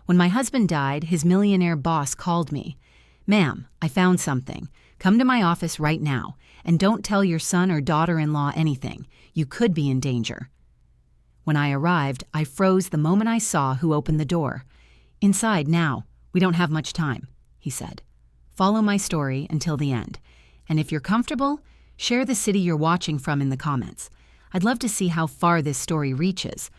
When my husband died, his millionaire boss called me. "Ma'am, I found something. Come to my office right now, and don't tell your son or daughter-in-law anything. You could be in danger." When I arrived, I froze the moment I saw who opened the door. "Inside now. We don't have much time," he said. "Follow my story until the end. And if you're comfortable, share the city you're watching from in the comments. I'd love to see how far this story reaches."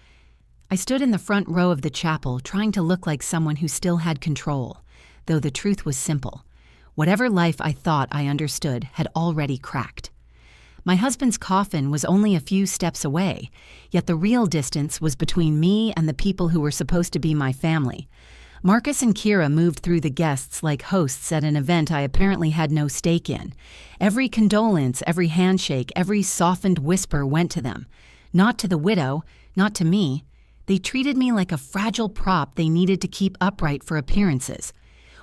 I stood in the front row of the chapel trying to look like someone who still had control, though the truth was simple. Whatever life I thought I understood had already cracked. My husband's coffin was only a few steps away, yet the real distance was between me and the people who were supposed to be my family. Marcus and Kira moved through the guests like hosts at an event I apparently had no stake in. Every condolence, every handshake, every softened whisper went to them. Not to the widow, not to me. They treated me like a fragile prop they needed to keep upright for appearances.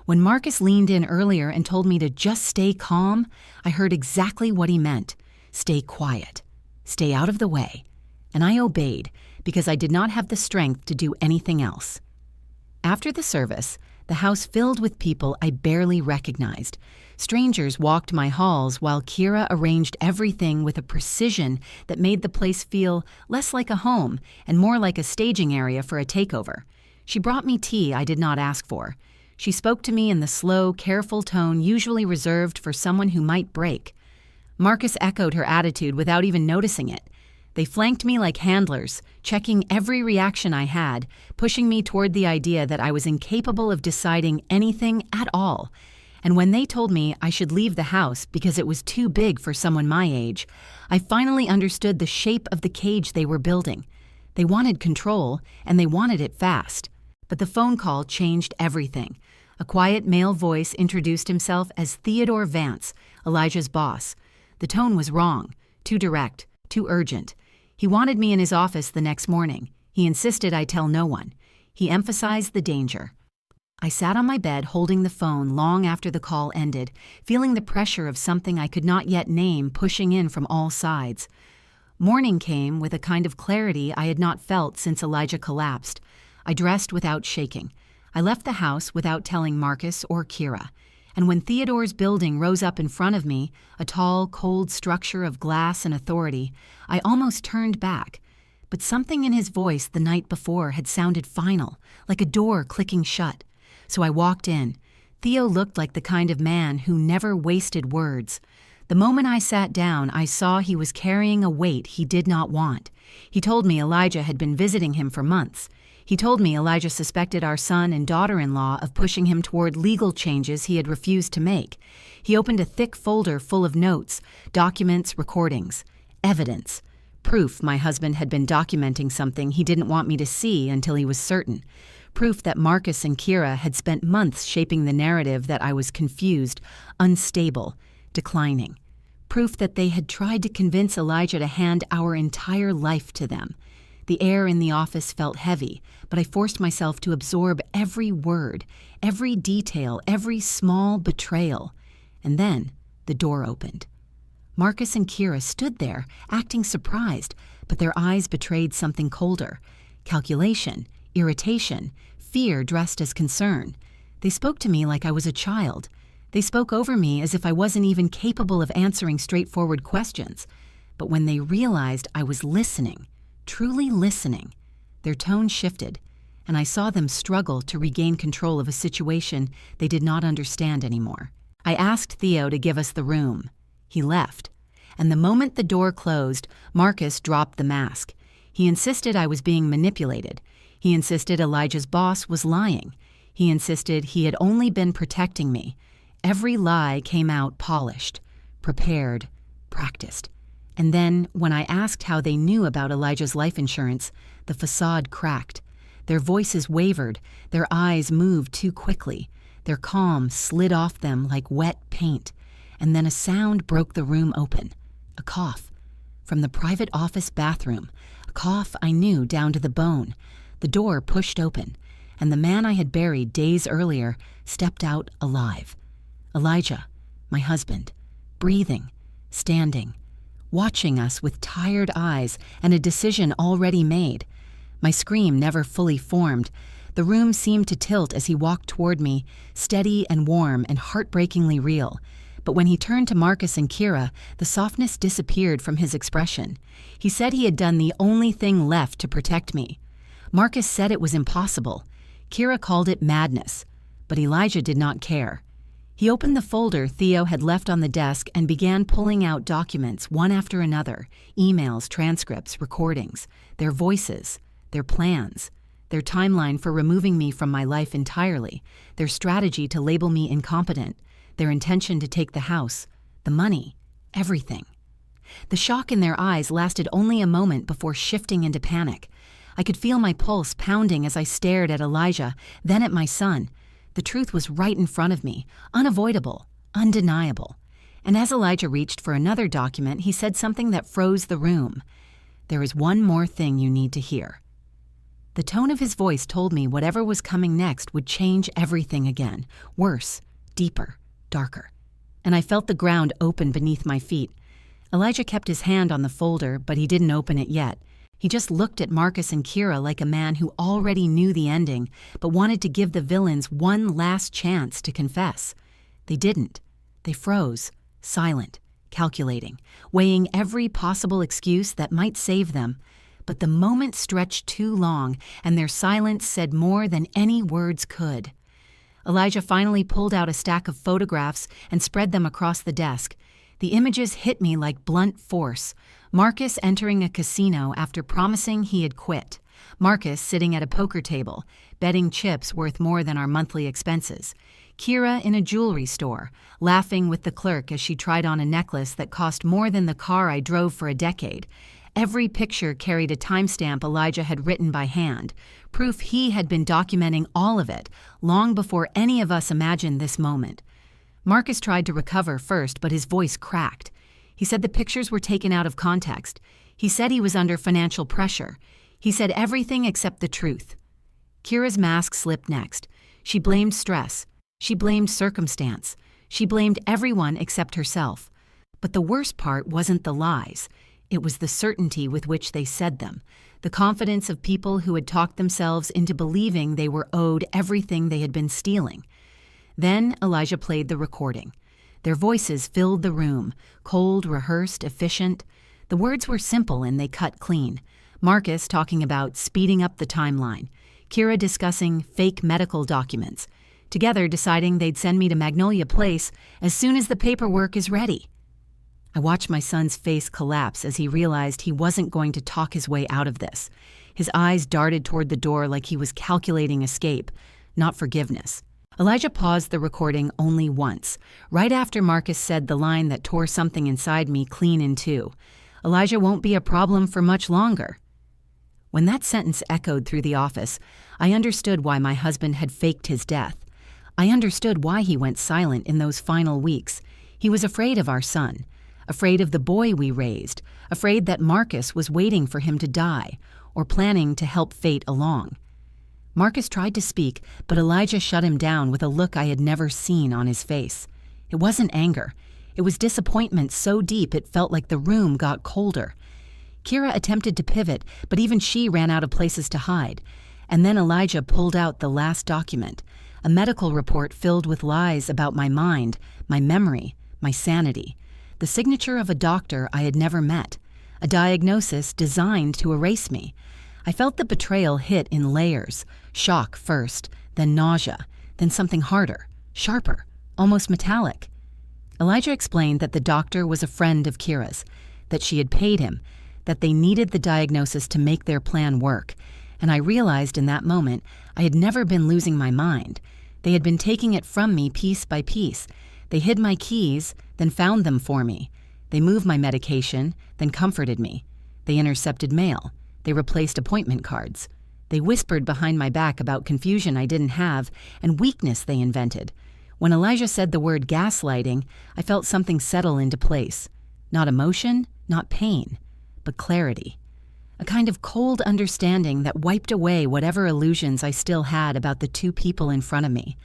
When Marcus leaned in earlier and told me to just stay calm, I heard exactly what he meant. Stay quiet. Stay out of the way. And I obeyed, because I did not have the strength to do anything else. After the service, the house filled with people I barely recognized. Strangers walked my halls while Kira arranged everything with a precision that made the place feel less like a home and more like a staging area for a takeover. She brought me tea I did not ask for. She spoke to me in the slow, careful tone usually reserved for someone who might break. Marcus echoed her attitude without even noticing it. They flanked me like handlers, checking every reaction I had, pushing me toward the idea that I was incapable of deciding anything at all. And when they told me I should leave the house because it was too big for someone my age, I finally understood the shape of the cage they were building. They wanted control, and they wanted it fast. But the phone call changed everything. A quiet male voice introduced himself as Theodore Vance, Elijah's boss. The tone was wrong, too direct, too urgent. He wanted me in his office the next morning. He insisted I tell no one. He emphasized the danger. I sat on my bed holding the phone long after the call ended, feeling the pressure of something I could not yet name pushing in from all sides. Morning came with a kind of clarity I had not felt since Elijah collapsed. I dressed without shaking. I left the house without telling Marcus or Kira. And when Theodore's building rose up in front of me, a tall, cold structure of glass and authority, I almost turned back. But something in his voice the night before had sounded final, like a door clicking shut. So I walked in. Theo looked like the kind of man who never wasted words. The moment I sat down, I saw he was carrying a weight he did not want. He told me Elijah had been visiting him for months. He told me Elijah suspected our son and daughter-in-law of pushing him toward legal changes he had refused to make. He opened a thick folder full of notes, documents, recordings, evidence, proof my husband had been documenting something he didn't want me to see until he was certain, proof that Marcus and Kira had spent months shaping the narrative that I was confused, unstable, declining, proof that they had tried to convince Elijah to hand our entire life to them. The air in the office felt heavy, but I forced myself to absorb every word, every detail, every small betrayal. And then the door opened. Marcus and Kira stood there, acting surprised, but their eyes betrayed something colder. Calculation, irritation, fear dressed as concern. They spoke to me like I was a child. They spoke over me as if I wasn't even capable of answering straightforward questions. But when they realized I was listening, truly listening, their tone shifted, and I saw them struggle to regain control of a situation they did not understand anymore. I asked Theo to give us the room. He left, and the moment the door closed, Marcus dropped the mask. He insisted I was being manipulated. He insisted Elijah's boss was lying. He insisted he had only been protecting me. Every lie came out polished, prepared, practiced. And then, when I asked how they knew about Elijah's life insurance, the facade cracked. Their voices wavered, their eyes moved too quickly. Their calm slid off them like wet paint. And then a sound broke the room open. A cough. From the private office bathroom. A cough I knew down to the bone. The door pushed open, and the man I had buried days earlier stepped out alive. Elijah, my husband, breathing, standing, watching us with tired eyes and a decision already made. My scream never fully formed. The room seemed to tilt as he walked toward me, steady and warm and heartbreakingly real. But when he turned to Marcus and Kira, the softness disappeared from his expression. He said he had done the only thing left to protect me. Marcus said it was impossible. Kira called it madness. But Elijah did not care. He opened the folder Theo had left on the desk and began pulling out documents one after another, emails, transcripts, recordings, their voices, their plans, their timeline for removing me from my life entirely, their strategy to label me incompetent, their intention to take the house, the money, everything. The shock in their eyes lasted only a moment before shifting into panic. I could feel my pulse pounding as I stared at Elijah, then at my son. The truth was right in front of me, unavoidable, undeniable. And as Elijah reached for another document, he said something that froze the room. "There is one more thing you need to hear." The tone of his voice told me whatever was coming next would change everything again, worse, deeper, darker. And I felt the ground open beneath my feet. Elijah kept his hand on the folder, but he didn't open it yet. He just looked at Marcus and Kira like a man who already knew the ending, but wanted to give the villains one last chance to confess. They didn't. They froze, silent, calculating, weighing every possible excuse that might save them. But the moment stretched too long, and their silence said more than any words could. Elijah finally pulled out a stack of photographs and spread them across the desk. The images hit me like blunt force. Marcus entering a casino after promising he had quit. Marcus sitting at a poker table, betting chips worth more than our monthly expenses. Kira in a jewelry store, laughing with the clerk as she tried on a necklace that cost more than the car I drove for a decade. Every picture carried a timestamp Elijah had written by hand, proof he had been documenting all of it long before any of us imagined this moment. Marcus tried to recover first, but his voice cracked. He said the pictures were taken out of context. He said he was under financial pressure. He said everything except the truth. Kira's mask slipped next. She blamed stress. She blamed circumstance. She blamed everyone except herself. But the worst part wasn't the lies. It was the certainty with which they said them, the confidence of people who had talked themselves into believing they were owed everything they had been stealing. Then Elijah played the recording. Their voices filled the room, cold, rehearsed, efficient. The words were simple and they cut clean. Marcus talking about speeding up the timeline. Kira discussing fake medical documents. Together deciding they'd send me to Magnolia Place as soon as the paperwork is ready. I watched my son's face collapse as he realized he wasn't going to talk his way out of this. His eyes darted toward the door like he was calculating escape, not forgiveness. Elijah paused the recording only once, right after Marcus said the line that tore something inside me clean in two. Elijah won't be a problem for much longer. When that sentence echoed through the office, I understood why my husband had faked his death. I understood why he went silent in those final weeks. He was afraid of our son, afraid of the boy we raised, afraid that Marcus was waiting for him to die, or planning to help fate along. Marcus tried to speak, but Elijah shut him down with a look I had never seen on his face. It wasn't anger. It was disappointment so deep it felt like the room got colder. Kira attempted to pivot, but even she ran out of places to hide. And then Elijah pulled out the last document, a medical report filled with lies about my mind, my memory, my sanity. The signature of a doctor I had never met, a diagnosis designed to erase me. I felt the betrayal hit in layers, shock first, then nausea, then something harder, sharper, almost metallic. Elijah explained that the doctor was a friend of Kira's, that she had paid him, that they needed the diagnosis to make their plan work, and I realized in that moment I had never been losing my mind. They had been taking it from me piece by piece. They hid my keys, then found them for me. They moved my medication, then comforted me. They intercepted mail. They replaced appointment cards. They whispered behind my back about confusion I didn't have and weakness they invented. When Elijah said the word gaslighting, I felt something settle into place. Not emotion, not pain, but clarity. A kind of cold understanding that wiped away whatever illusions I still had about the two people in front of me.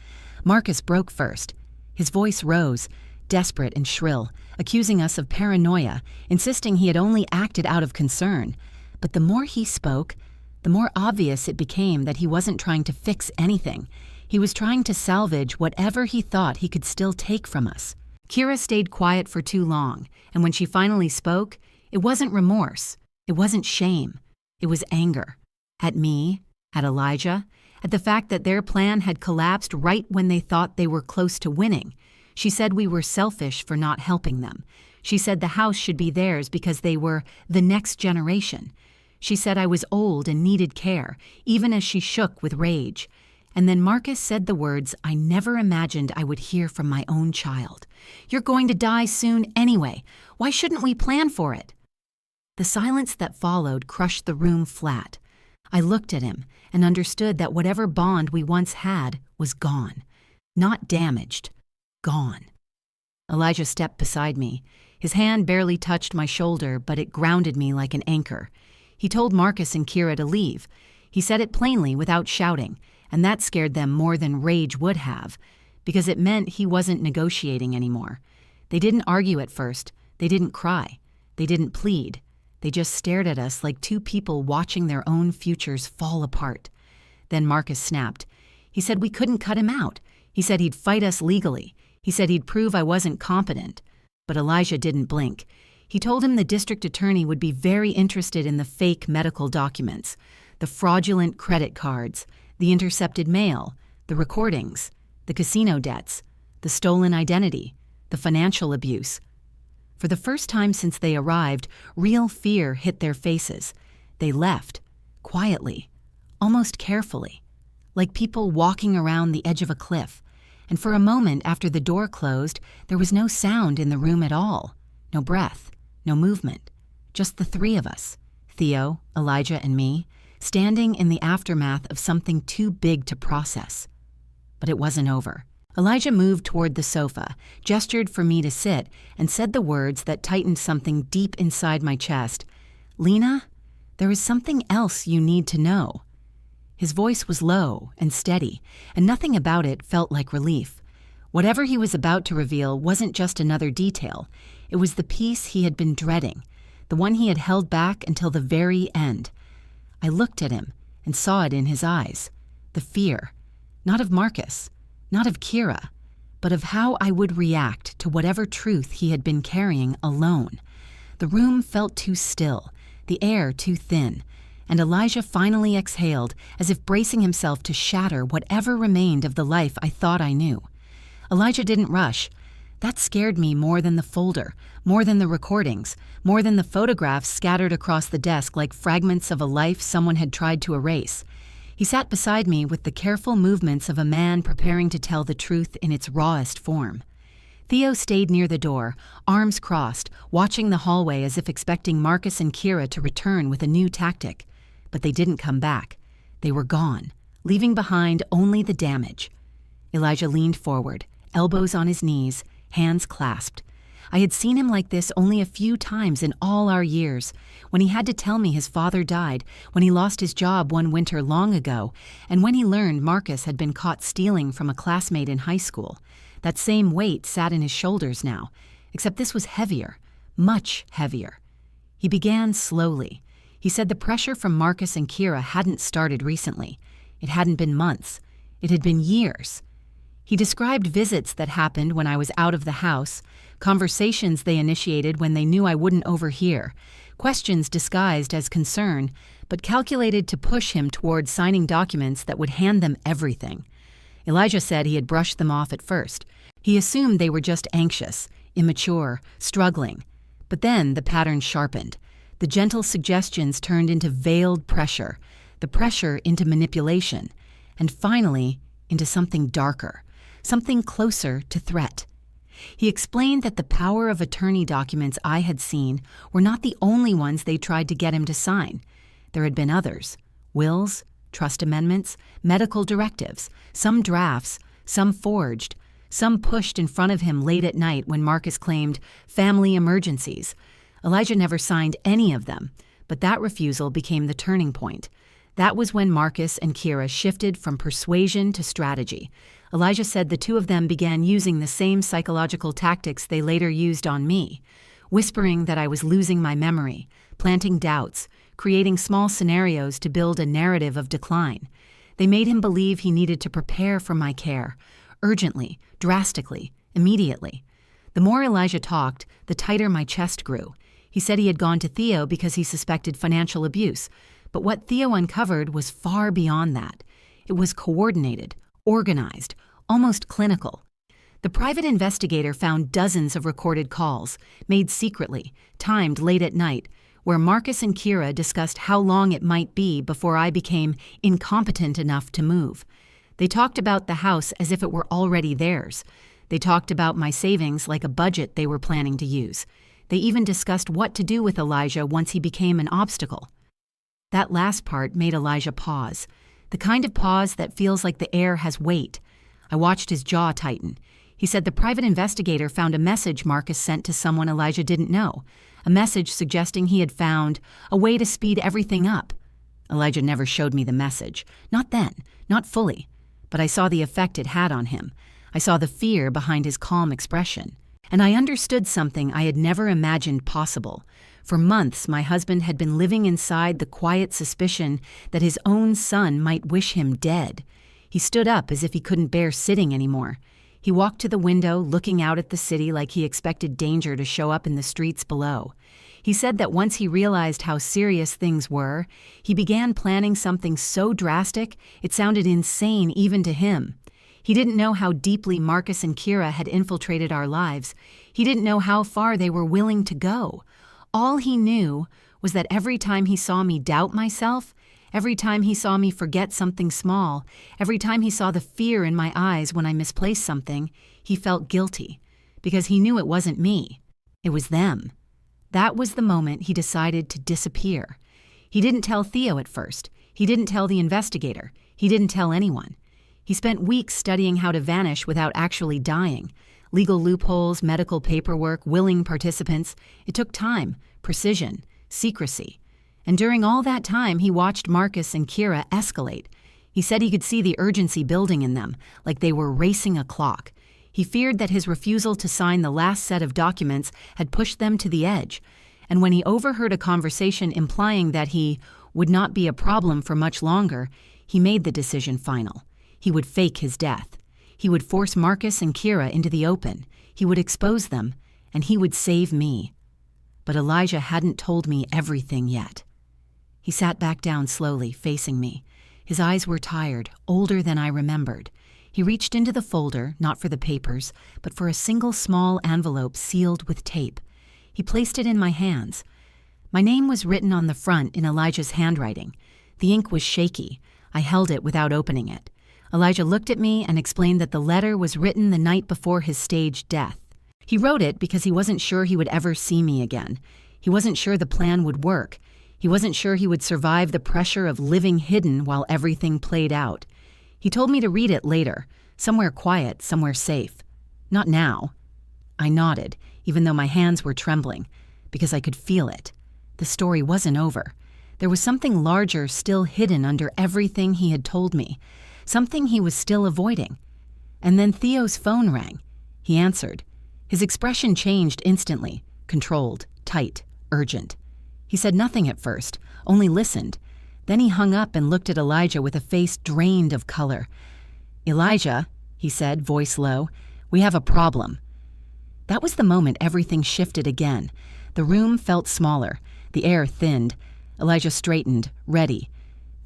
Marcus broke first. His voice rose, desperate and shrill, accusing us of paranoia, insisting he had only acted out of concern. But the more he spoke, The more obvious it became that he wasn't trying to fix anything. He was trying to salvage whatever he thought he could still take from us. Kira stayed quiet for too long, and when she finally spoke, it wasn't remorse. It wasn't shame. It was anger. At me, at Elijah, at the fact that their plan had collapsed right when they thought they were close to winning. She said we were selfish for not helping them. She said the house should be theirs because they were the next generation. She said I was old and needed care, even as she shook with rage. And then Marcus said the words I never imagined I would hear from my own child. "You're going to die soon anyway. Why shouldn't we plan for it?" The silence that followed crushed the room flat. I looked at him and understood that whatever bond we once had was gone. Not damaged. Gone. Elijah stepped beside me. His hand barely touched my shoulder, but it grounded me like an anchor. He told Marcus and Kira to leave. He said it plainly without shouting, and that scared them more than rage would have, because it meant he wasn't negotiating anymore. They didn't argue at first. They didn't cry. They didn't plead. They just stared at us like two people watching their own futures fall apart. Then Marcus snapped. He said we couldn't cut him out. He said he'd fight us legally. He said he'd prove I wasn't competent. But Elijah didn't blink. He told him the district attorney would be very interested in the fake medical documents, the fraudulent credit cards, the intercepted mail, the recordings, the casino debts, the stolen identity, the financial abuse. For the first time since they arrived, real fear hit their faces. They left, quietly, almost carefully, like people walking around the edge of a cliff. And for a moment after the door closed, there was no sound in the room at all. No breath, no movement. Just the three of us, Theo, Elijah, and me, standing in the aftermath of something too big to process. But it wasn't over. Elijah moved toward the sofa, gestured for me to sit, and said the words that tightened something deep inside my chest. "Lena, there is something else you need to know." His voice was low and steady, and nothing about it felt like relief. Whatever he was about to reveal wasn't just another detail. It was the piece he had been dreading, the one he had held back until the very end. I looked at him and saw it in his eyes. The fear, not of Marcus, not of Kira, but of how I would react to whatever truth he had been carrying alone. The room felt too still, the air too thin, and Elijah finally exhaled as if bracing himself to shatter whatever remained of the life I thought I knew. Elijah didn't rush. That scared me more than the folder, more than the recordings, more than the photographs scattered across the desk like fragments of a life someone had tried to erase. He sat beside me with the careful movements of a man preparing to tell the truth in its rawest form. Theo stayed near the door, arms crossed, watching the hallway as if expecting Marcus and Kira to return with a new tactic. But they didn't come back. They were gone, leaving behind only the damage. Elijah leaned forward, elbows on his knees, hands clasped. I had seen him like this only a few times in all our years, when he had to tell me his father died, when he lost his job one winter long ago, and when he learned Marcus had been caught stealing from a classmate in high school. That same weight sat in his shoulders now, except this was heavier, much heavier. He began slowly. He said the pressure from Marcus and Kira hadn't started recently. It hadn't been months. It had been years. He described visits that happened when I was out of the house, conversations they initiated when they knew I wouldn't overhear, questions disguised as concern, but calculated to push him toward signing documents that would hand them everything. Elijah said he had brushed them off at first. He assumed they were just anxious, immature, struggling. But then the pattern sharpened. The gentle suggestions turned into veiled pressure, the pressure into manipulation, and finally into something darker, something closer to threat. He explained that the power of attorney documents I had seen were not the only ones they tried to get him to sign. There had been others: wills, trust amendments, medical directives, some drafts, some forged, some pushed in front of him late at night when Marcus claimed family emergencies. Elijah never signed any of them, but that refusal became the turning point. That was when Marcus and Kira shifted from persuasion to strategy. Elijah said the two of them began using the same psychological tactics they later used on me, whispering that I was losing my memory, planting doubts, creating small scenarios to build a narrative of decline. They made him believe he needed to prepare for my care, urgently, drastically, immediately. The more Elijah talked, the tighter my chest grew. He said he had gone to Theo because he suspected financial abuse, but what Theo uncovered was far beyond that. It was coordinated, organized, almost clinical. The private investigator found dozens of recorded calls, made secretly, timed late at night, where Marcus and Kira discussed how long it might be before I became incompetent enough to move. They talked about the house as if it were already theirs. They talked about my savings like a budget they were planning to use. They even discussed what to do with Elijah once he became an obstacle. That last part made Elijah pause, the kind of pause that feels like the air has weight. I watched his jaw tighten. He said the private investigator found a message Marcus sent to someone Elijah didn't know, a message suggesting he had found a way to speed everything up. Elijah never showed me the message. Not then, not fully. But I saw the effect it had on him. I saw the fear behind his calm expression. And I understood something I had never imagined possible. For months, my husband had been living inside the quiet suspicion that his own son might wish him dead. He stood up as if he couldn't bear sitting anymore. He walked to the window, looking out at the city like he expected danger to show up in the streets below. He said that once he realized how serious things were, he began planning something so drastic it sounded insane even to him. He didn't know how deeply Marcus and Kira had infiltrated our lives. He didn't know how far they were willing to go. All he knew was that every time he saw me doubt myself, every time he saw me forget something small, every time he saw the fear in my eyes when I misplaced something, he felt guilty, because he knew it wasn't me. It was them. That was the moment he decided to disappear. He didn't tell Theo at first. He didn't tell the investigator. He didn't tell anyone. He spent weeks studying how to vanish without actually dying. Legal loopholes, medical paperwork, willing participants. It took time, precision, secrecy. And during all that time, he watched Marcus and Kira escalate. He said he could see the urgency building in them, like they were racing a clock. He feared that his refusal to sign the last set of documents had pushed them to the edge. And when he overheard a conversation implying that he would not be a problem for much longer, he made the decision final. He would fake his death. He would force Marcus and Kira into the open. He would expose them, and he would save me. But Elijah hadn't told me everything yet. He sat back down slowly, facing me. His eyes were tired, older than I remembered. He reached into the folder, not for the papers, but for a single small envelope sealed with tape. He placed it in my hands. My name was written on the front in Elijah's handwriting. The ink was shaky. I held it without opening it. Elijah looked at me and explained that the letter was written the night before his staged death. He wrote it because he wasn't sure he would ever see me again. He wasn't sure the plan would work. He wasn't sure he would survive the pressure of living hidden while everything played out. He told me to read it later, somewhere quiet, somewhere safe. Not now. I nodded, even though my hands were trembling, because I could feel it. The story wasn't over. There was something larger still hidden under everything he had told me, something he was still avoiding. And then Theo's phone rang. He answered. His expression changed instantly, controlled, tight, urgent. He said nothing at first, only listened. Then he hung up and looked at Elijah with a face drained of color. "Elijah," he said, voice low, "we have a problem." That was the moment everything shifted again. The room felt smaller. The air thinned. Elijah straightened, ready.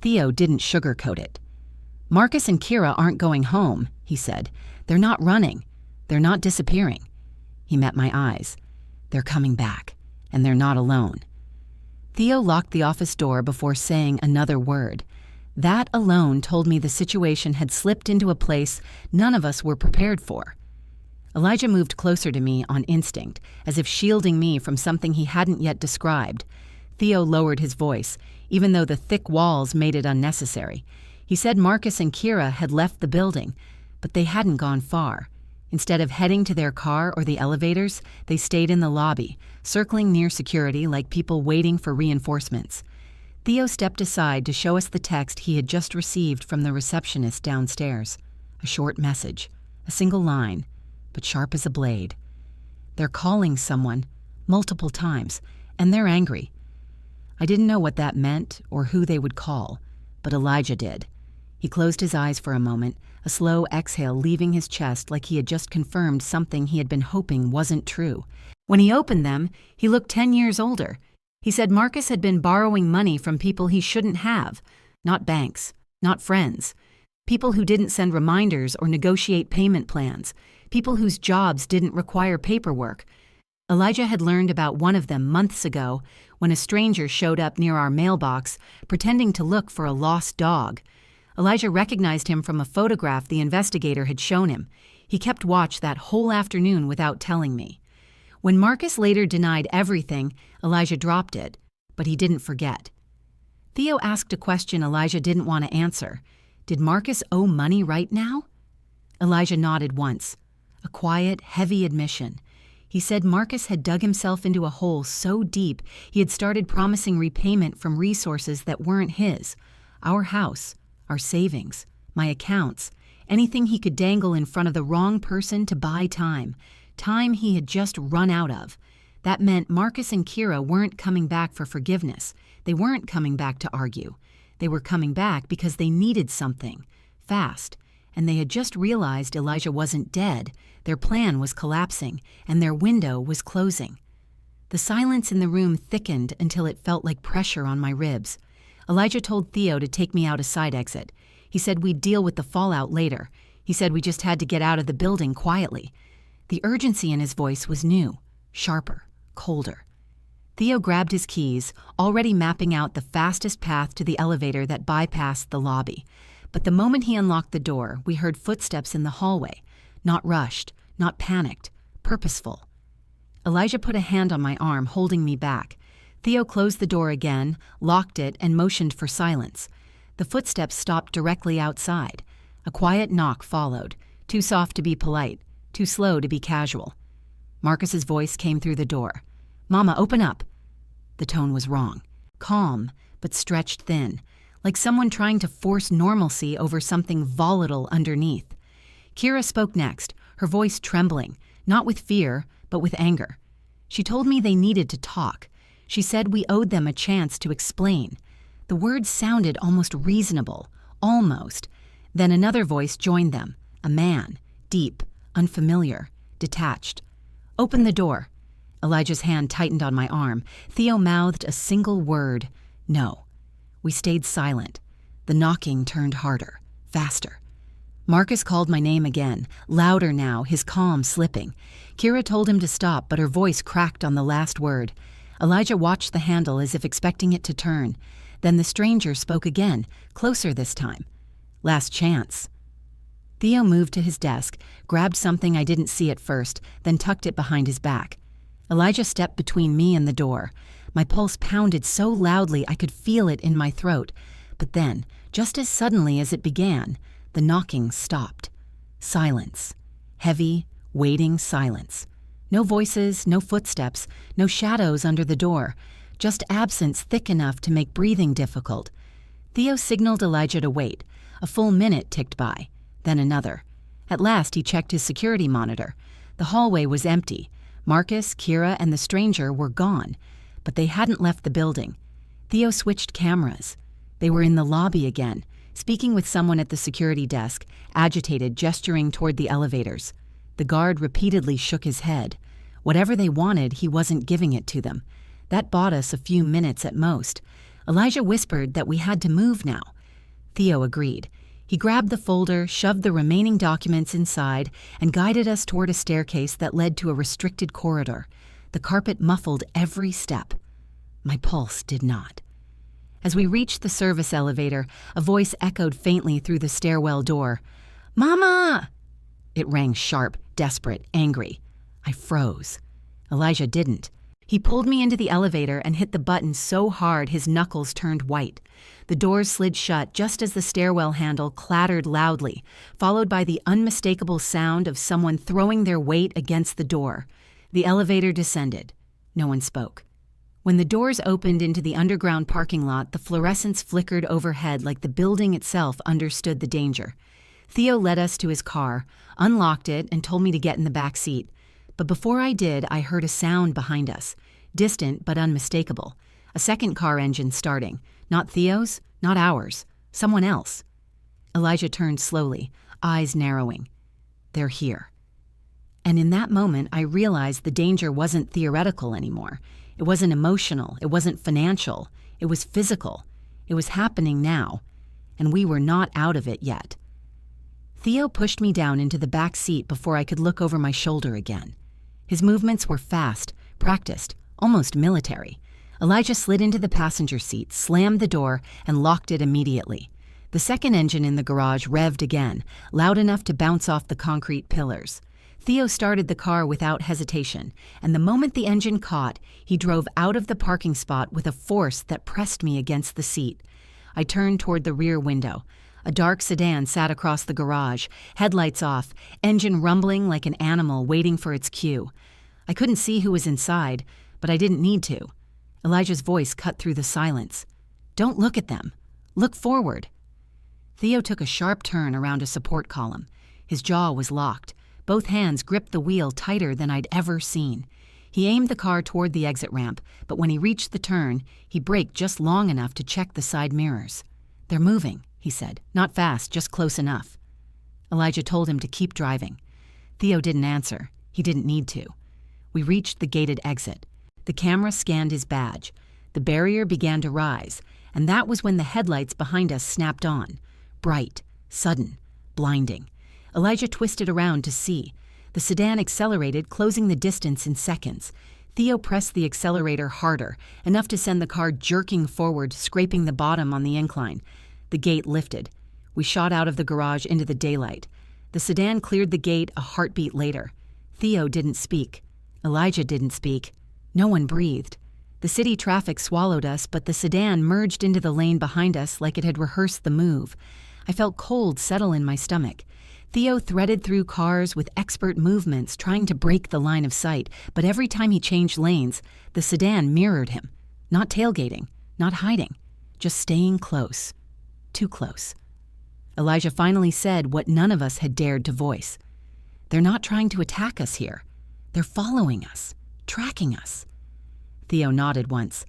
Theo didn't sugarcoat it. "Marcus and Kira aren't going home," he said. "They're not running. They're not disappearing." He met my eyes. "They're coming back, and they're not alone." Theo locked the office door before saying another word. That alone told me the situation had slipped into a place none of us were prepared for. Elijah moved closer to me on instinct, as if shielding me from something he hadn't yet described. Theo lowered his voice, even though the thick walls made it unnecessary. He said Marcus and Kira had left the building, but they hadn't gone far. Instead of heading to their car or the elevators, they stayed in the lobby, circling near security like people waiting for reinforcements. Theo stepped aside to show us the text he had just received from the receptionist downstairs. A short message, a single line, but sharp as a blade. "They're calling someone, multiple times, and they're angry." I didn't know what that meant or who they would call, but Elijah did. He closed his eyes for a moment, a slow exhale leaving his chest like he had just confirmed something he had been hoping wasn't true. When he opened them, he looked 10 years older. He said Marcus had been borrowing money from people he shouldn't have, not banks, not friends, people who didn't send reminders or negotiate payment plans, people whose jobs didn't require paperwork. Elijah had learned about one of them months ago when a stranger showed up near our mailbox pretending to look for a lost dog. Elijah recognized him from a photograph the investigator had shown him. He kept watch that whole afternoon without telling me. When Marcus later denied everything, Elijah dropped it, but he didn't forget. Theo asked a question Elijah didn't want to answer. Did Marcus owe money right now? Elijah nodded once. A quiet, heavy admission. He said Marcus had dug himself into a hole so deep he had started promising repayment from resources that weren't his. Our house, our savings, my accounts, anything he could dangle in front of the wrong person to buy time. Time he had just run out of. That meant Marcus and Kira weren't coming back for forgiveness. They weren't coming back to argue. They were coming back because they needed something, fast, and they had just realized Elijah wasn't dead. Their plan was collapsing, and their window was closing. The silence in the room thickened until it felt like pressure on my ribs. Elijah told Theo to take me out a side exit. He said we'd deal with the fallout later. He said we just had to get out of the building quietly. The urgency in his voice was new, sharper, colder. Theo grabbed his keys, already mapping out the fastest path to the elevator that bypassed the lobby. But the moment he unlocked the door, we heard footsteps in the hallway. Not rushed, not panicked, purposeful. Elijah put a hand on my arm, holding me back. Theo closed the door again, locked it, and motioned for silence. The footsteps stopped directly outside. A quiet knock followed, too soft to be polite, too slow to be casual. Marcus's voice came through the door. "Mama, open up." The tone was wrong. Calm, but stretched thin, like someone trying to force normalcy over something volatile underneath. Kira spoke next, her voice trembling, not with fear, but with anger. She told me they needed to talk. She said we owed them a chance to explain. The words sounded almost reasonable, almost. Then another voice joined them, a man, deep, unfamiliar, detached. "Open the door." Elijah's hand tightened on my arm. Theo mouthed a single word, "No." We stayed silent. The knocking turned harder, faster. Marcus called my name again, louder now, his calm slipping. Kira told him to stop, but her voice cracked on the last word. Elijah watched the handle as if expecting it to turn. Then the stranger spoke again, closer this time. "Last chance." Theo moved to his desk, grabbed something I didn't see at first, then tucked it behind his back. Elijah stepped between me and the door. My pulse pounded so loudly I could feel it in my throat. But then, just as suddenly as it began, the knocking stopped. Silence. Heavy, waiting silence. No voices, no footsteps, no shadows under the door. Just absence thick enough to make breathing difficult. Theo signaled Elijah to wait. A full minute ticked by, then another. At last he checked his security monitor. The hallway was empty. Marcus, Kira, and the stranger were gone, but they hadn't left the building. Theo switched cameras. They were in the lobby again, speaking with someone at the security desk, agitated, gesturing toward the elevators. The guard repeatedly shook his head. Whatever they wanted, he wasn't giving it to them. That bought us a few minutes at most. Elijah whispered that we had to move now. Theo agreed. He grabbed the folder, shoved the remaining documents inside, and guided us toward a staircase that led to a restricted corridor. The carpet muffled every step. My pulse did not. As we reached the service elevator, a voice echoed faintly through the stairwell door. "Mama!" It rang sharp, desperate, angry. I froze. Elijah didn't. He pulled me into the elevator and hit the button so hard his knuckles turned white. The doors slid shut just as the stairwell handle clattered loudly, followed by the unmistakable sound of someone throwing their weight against the door. The elevator descended. No one spoke. When the doors opened into the underground parking lot, the fluorescents flickered overhead like the building itself understood the danger. Theo led us to his car, unlocked it, and told me to get in the back seat. But before I did, I heard a sound behind us, distant but unmistakable. A second car engine starting. Not Theo's, not ours. Someone else. Elijah turned slowly, eyes narrowing. They're here. And in that moment, I realized the danger wasn't theoretical anymore. It wasn't emotional. It wasn't financial. It was physical. It was happening now. And we were not out of it yet. Theo pushed me down into the back seat before I could look over my shoulder again. His movements were fast, practiced, almost military. Elijah slid into the passenger seat, slammed the door, and locked it immediately. The second engine in the garage revved again, loud enough to bounce off the concrete pillars. Theo started the car without hesitation, and the moment the engine caught, he drove out of the parking spot with a force that pressed me against the seat. I turned toward the rear window. A dark sedan sat across the garage, headlights off, engine rumbling like an animal waiting for its cue. I couldn't see who was inside, but I didn't need to. Elijah's voice cut through the silence. Don't look at them. Look forward. Theo took a sharp turn around a support column. His jaw was locked. Both hands gripped the wheel tighter than I'd ever seen. He aimed the car toward the exit ramp, but when he reached the turn, he braked just long enough to check the side mirrors. They're moving, he said. Not fast, just close enough. Elijah told him to keep driving. Theo didn't answer. He didn't need to. We reached the gated exit. The camera scanned his badge. The barrier began to rise, and that was when the headlights behind us snapped on. Bright, sudden, blinding. Elijah twisted around to see. The sedan accelerated, closing the distance in seconds. Theo pressed the accelerator harder, enough to send the car jerking forward, scraping the bottom on the incline. The gate lifted. We shot out of the garage into the daylight. The sedan cleared the gate a heartbeat later. Theo didn't speak. Elijah didn't speak. No one breathed. The city traffic swallowed us, but the sedan merged into the lane behind us like it had rehearsed the move. I felt cold settle in my stomach. Theo threaded through cars with expert movements, trying to break the line of sight, but every time he changed lanes, the sedan mirrored him. Not tailgating, not hiding, just staying close. Too close. Elijah finally said what none of us had dared to voice. They're not trying to attack us here. They're following us, tracking us. Theo nodded once.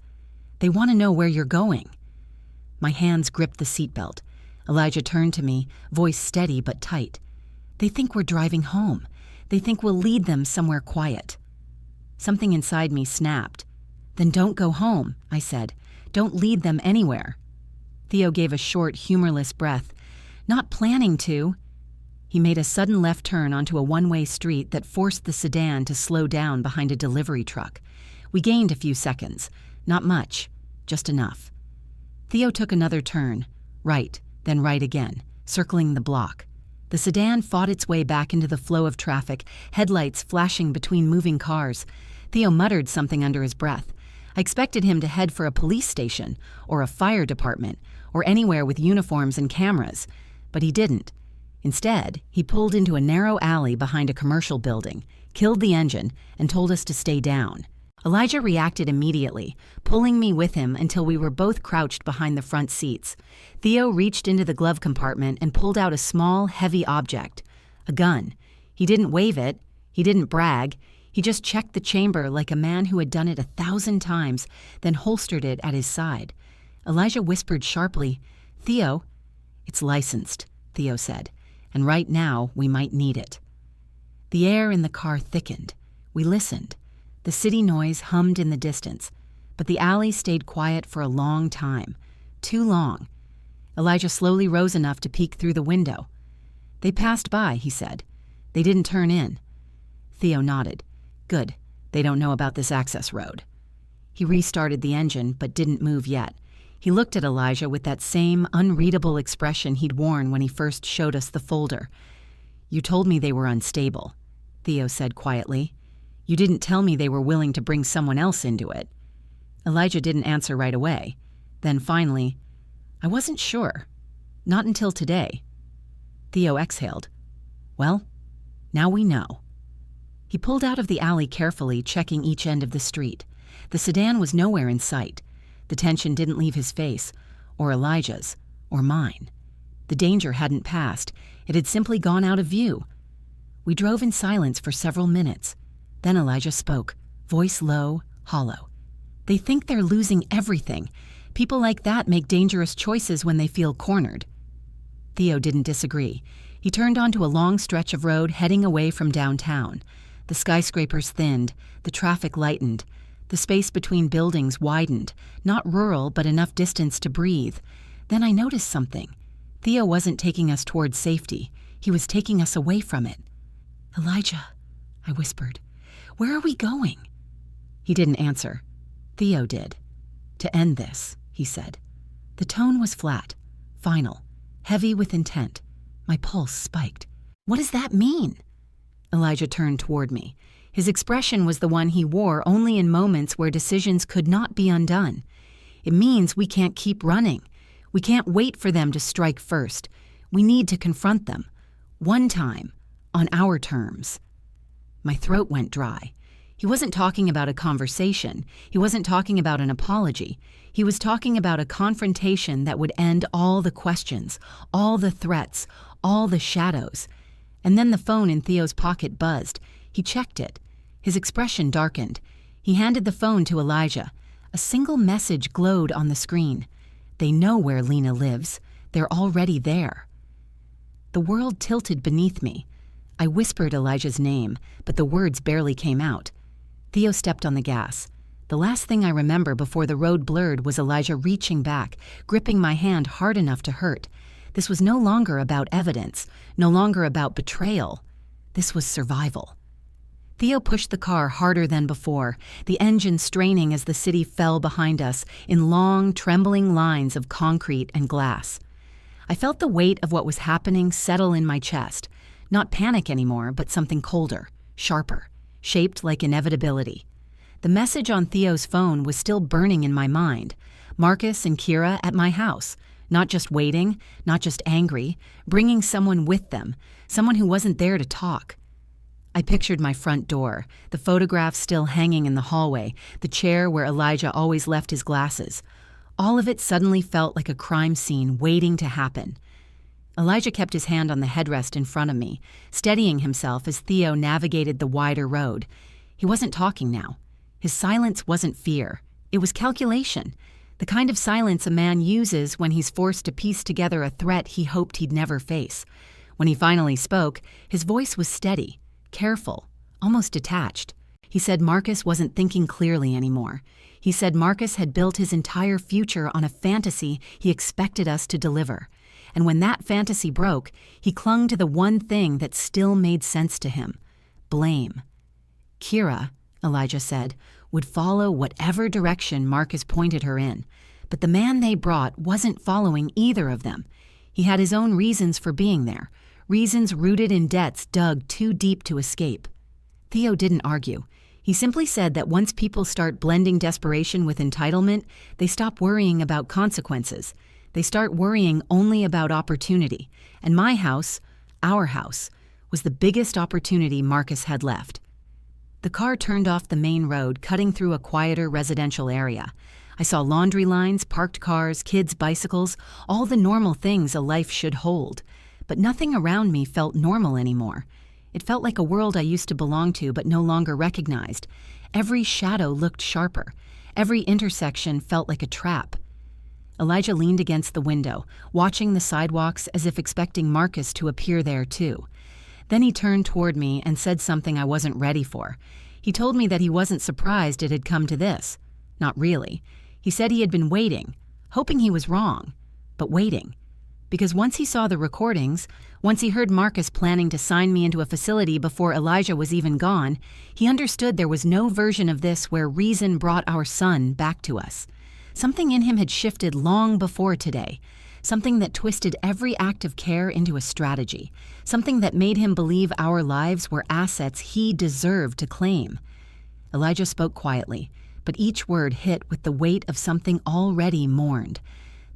They want to know where you're going. My hands gripped the seatbelt. Elijah turned to me, voice steady but tight. They think we're driving home. They think we'll lead them somewhere quiet. Something inside me snapped. Then don't go home, I said. Don't lead them anywhere. Theo gave a short, humorless breath. Not planning to. He made a sudden left turn onto a one-way street that forced the sedan to slow down behind a delivery truck. We gained a few seconds. Not much, just enough. Theo took another turn, right, then right again, circling the block. The sedan fought its way back into the flow of traffic, headlights flashing between moving cars. Theo muttered something under his breath. I expected him to head for a police station, or a fire department, or anywhere with uniforms and cameras, but he didn't. Instead, he pulled into a narrow alley behind a commercial building, killed the engine, and told us to stay down. Elijah reacted immediately, pulling me with him until we were both crouched behind the front seats. Theo reached into the glove compartment and pulled out a small, heavy object. A gun. He didn't wave it. He didn't brag. He just checked the chamber like a man who had done it 1,000 times, then holstered it at his side. Elijah whispered sharply, "Theo." "It's licensed," Theo said, "and right now we might need it." The air in the car thickened. We listened. The city noise hummed in the distance, but the alley stayed quiet for a long time. Too long. Elijah slowly rose enough to peek through the window. "They passed by," he said. "They didn't turn in." Theo nodded. "Good. They don't know about this access road." He restarted the engine, but didn't move yet. He looked at Elijah with that same unreadable expression he'd worn when he first showed us the folder. "You told me they were unstable," Theo said quietly. "You didn't tell me they were willing to bring someone else into it." Elijah didn't answer right away. Then finally, "I wasn't sure. Not until today." Theo exhaled. "Well, now we know." He pulled out of the alley carefully, checking each end of the street. The sedan was nowhere in sight. The tension didn't leave his face, or Elijah's, or mine. The danger hadn't passed. It had simply gone out of view. We drove in silence for several minutes. Then Elijah spoke, voice low, hollow. They think they're losing everything. People like that make dangerous choices when they feel cornered. Theo didn't disagree. He turned onto a long stretch of road heading away from downtown. The skyscrapers thinned, the traffic lightened. The space between buildings widened, not rural but enough distance to breathe. Then I noticed something. Theo wasn't taking us towards safety. He was taking us away from it. "Elijah," I whispered, "where are we going?" He didn't answer. Theo did. "To end this," he said. The tone was flat, final, heavy with intent. My pulse spiked. "What does that mean?" Elijah turned toward me. His expression was the one he wore only in moments where decisions could not be undone. "It means we can't keep running. We can't wait for them to strike first. We need to confront them. One time, on our terms." My throat went dry. He wasn't talking about a conversation. He wasn't talking about an apology. He was talking about a confrontation that would end all the questions, all the threats, all the shadows. And then the phone in Theo's pocket buzzed. He checked it. His expression darkened. He handed the phone to Elijah. A single message glowed on the screen. "They know where Lena lives. They're already there." The world tilted beneath me. I whispered Elijah's name, but the words barely came out. Theo stepped on the gas. The last thing I remember before the road blurred was Elijah reaching back, gripping my hand hard enough to hurt. This was no longer about evidence, no longer about betrayal. This was survival. Theo pushed the car harder than before, the engine straining as the city fell behind us in long, trembling lines of concrete and glass. I felt the weight of what was happening settle in my chest. Not panic anymore, but something colder, sharper, shaped like inevitability. The message on Theo's phone was still burning in my mind. Marcus and Kira at my house, not just waiting, not just angry, bringing someone with them, someone who wasn't there to talk. I pictured my front door, the photograph still hanging in the hallway, the chair where Elijah always left his glasses. All of it suddenly felt like a crime scene waiting to happen. Elijah kept his hand on the headrest in front of me, steadying himself as Theo navigated the wider road. He wasn't talking now. His silence wasn't fear. It was calculation, the kind of silence a man uses when he's forced to piece together a threat he hoped he'd never face. When he finally spoke, his voice was steady, careful, almost detached. He said Marcus wasn't thinking clearly anymore. He said Marcus had built his entire future on a fantasy he expected us to deliver. And when that fantasy broke, he clung to the one thing that still made sense to him: blame. Kira, Elijah said, would follow whatever direction Marcus pointed her in. But the man they brought wasn't following either of them. He had his own reasons for being there, reasons rooted in debts dug too deep to escape. Theo didn't argue. He simply said that once people start blending desperation with entitlement, they stop worrying about consequences. They start worrying only about opportunity. And my house, our house, was the biggest opportunity Marcus had left. The car turned off the main road, cutting through a quieter residential area. I saw laundry lines, parked cars, kids' bicycles, all the normal things a life should hold. But nothing around me felt normal anymore. It felt like a world I used to belong to but no longer recognized. Every shadow looked sharper. Every intersection felt like a trap. Elijah leaned against the window, watching the sidewalks as if expecting Marcus to appear there too. Then he turned toward me and said something I wasn't ready for. He told me that he wasn't surprised it had come to this. Not really. He said he had been waiting, hoping he was wrong, but waiting. Because once he saw the recordings, once he heard Marcus planning to sign me into a facility before Elijah was even gone, he understood there was no version of this where reason brought our son back to us. Something in him had shifted long before today, something that twisted every act of care into a strategy, something that made him believe our lives were assets he deserved to claim. Elijah spoke quietly, but each word hit with the weight of something already mourned.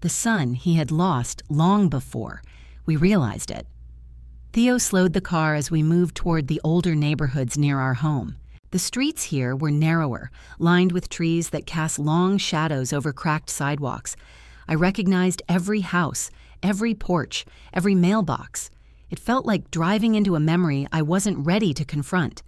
The son he had lost long before. We realized it. Theo slowed the car as we moved toward the older neighborhoods near our home. The streets here were narrower, lined with trees that cast long shadows over cracked sidewalks. I recognized every house, every porch, every mailbox. It felt like driving into a memory I wasn't ready to confront.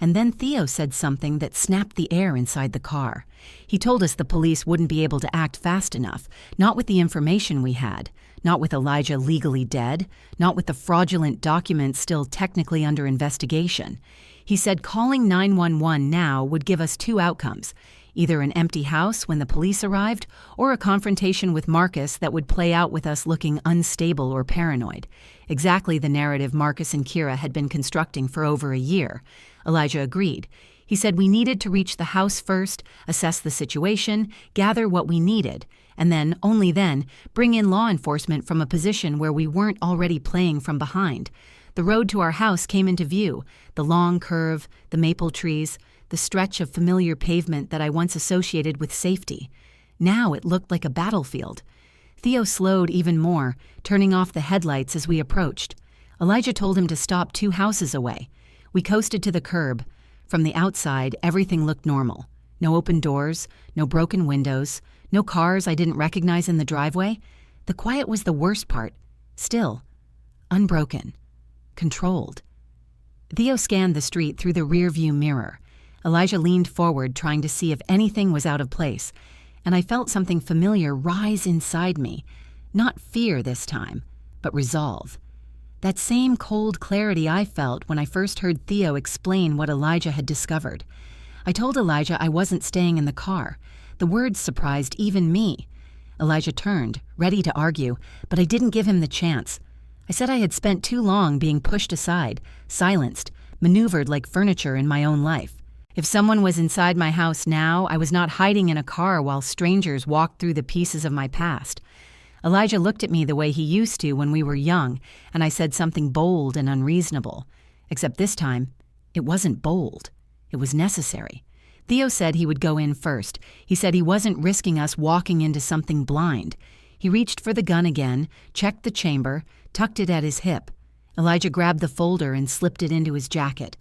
And then Theo said something that snapped the air inside the car. He told us the police wouldn't be able to act fast enough, not with the information we had, not with Elijah legally dead, not with the fraudulent documents still technically under investigation. He said calling 911 now would give us two outcomes, either an empty house when the police arrived or a confrontation with Marcus that would play out with us looking unstable or paranoid. Exactly the narrative Marcus and Kira had been constructing for over a year. Elijah agreed. He said we needed to reach the house first, assess the situation, gather what we needed, and then, only then, bring in law enforcement from a position where we weren't already playing from behind. The road to our house came into view, the long curve, the maple trees, the stretch of familiar pavement that I once associated with safety. Now it looked like a battlefield. Theo slowed even more, turning off the headlights as we approached. Elijah told him to stop 2 houses away. We coasted to the curb. From the outside, everything looked normal. No open doors, no broken windows, no cars I didn't recognize in the driveway. The quiet was the worst part. Still, unbroken, controlled. Theo scanned the street through the rearview mirror. Elijah leaned forward, trying to see if anything was out of place, and I felt something familiar rise inside me. Not fear this time, but resolve. That same cold clarity I felt when I first heard Theo explain what Elijah had discovered. I told Elijah I wasn't staying in the car. The words surprised even me. Elijah turned, ready to argue, but I didn't give him the chance. I said I had spent too long being pushed aside, silenced, maneuvered like furniture in my own life. If someone was inside my house now, I was not hiding in a car while strangers walked through the pieces of my past. Elijah looked at me the way he used to when we were young, and I said something bold and unreasonable. Except this time, it wasn't bold. It was necessary. Theo said he would go in first. He said he wasn't risking us walking into something blind. He reached for the gun again, checked the chamber, tucked it at his hip. Elijah grabbed the folder and slipped it into his jacket.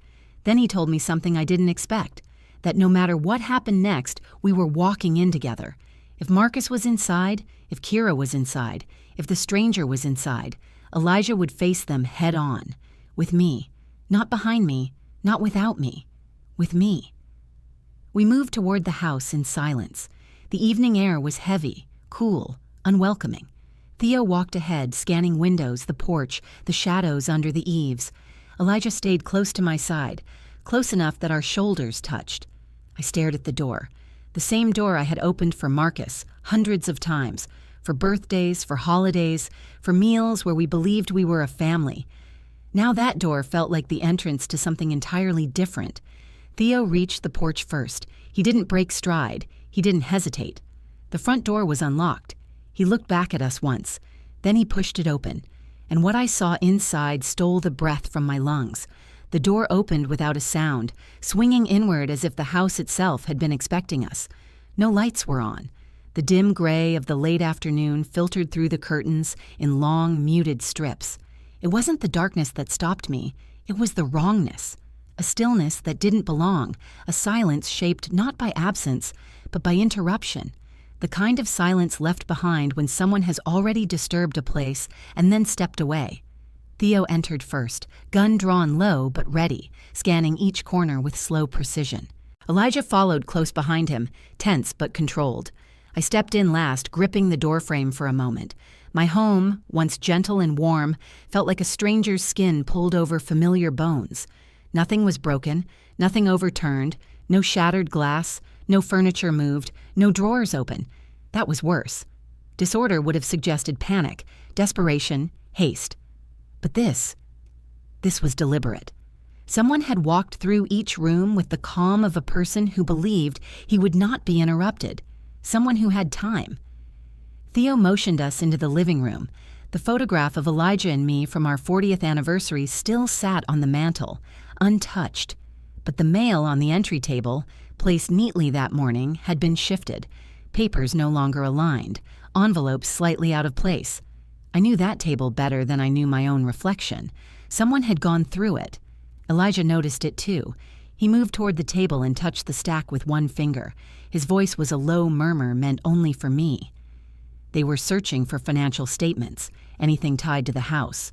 Then he told me something I didn't expect, that no matter what happened next, we were walking in together. If Marcus was inside, if Kira was inside, if the stranger was inside, Elijah would face them head on. With me. Not behind me, not without me. With me. We moved toward the house in silence. The evening air was heavy, cool, unwelcoming. Theo walked ahead, scanning windows, the porch, the shadows under the eaves. Elijah stayed close to my side, close enough that our shoulders touched. I stared at the door. The same door I had opened for Marcus, hundreds of times, for birthdays, for holidays, for meals where we believed we were a family. Now that door felt like the entrance to something entirely different. Theo reached the porch first. He didn't break stride. He didn't hesitate. The front door was unlocked. He looked back at us once. Then he pushed it open, and what I saw inside stole the breath from my lungs. The door opened without a sound, swinging inward as if the house itself had been expecting us. No lights were on. The dim gray of the late afternoon filtered through the curtains in long, muted strips. It wasn't the darkness that stopped me. It was the wrongness. A stillness that didn't belong, a silence shaped not by absence, but by interruption. The kind of silence left behind when someone has already disturbed a place and then stepped away. Theo entered first, gun drawn low but ready, scanning each corner with slow precision. Elijah followed close behind him, tense but controlled. I stepped in last, gripping the doorframe for a moment. My home, once gentle and warm, felt like a stranger's skin pulled over familiar bones. Nothing was broken, nothing overturned, no shattered glass, no furniture moved, no drawers open. That was worse. Disorder would have suggested panic, desperation, haste. But this was deliberate. Someone had walked through each room with the calm of a person who believed he would not be interrupted. Someone who had time. Theo motioned us into the living room. The photograph of Elijah and me from our 40th anniversary still sat on the mantel, untouched. But the mail on the entry table, placed neatly that morning, had been shifted. Papers no longer aligned, envelopes slightly out of place. I knew that table better than I knew my own reflection. Someone had gone through it. Elijah noticed it too. He moved toward the table and touched the stack with one finger. His voice was a low murmur meant only for me. They were searching for financial statements, anything tied to the house.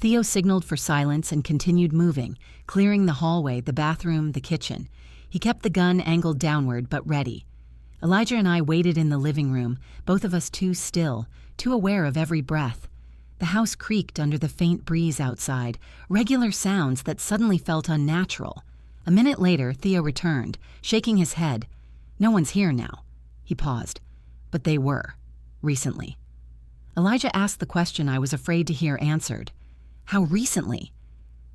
Theo signaled for silence and continued moving, clearing the hallway, the bathroom, the kitchen. He kept the gun angled downward, but ready. Elijah and I waited in the living room, both of us too still, too aware of every breath. The house creaked under the faint breeze outside, regular sounds that suddenly felt unnatural. A minute later, Theo returned, shaking his head. "No one's here now." He paused. "But they were. Recently." Elijah asked the question I was afraid to hear answered. "How recently?"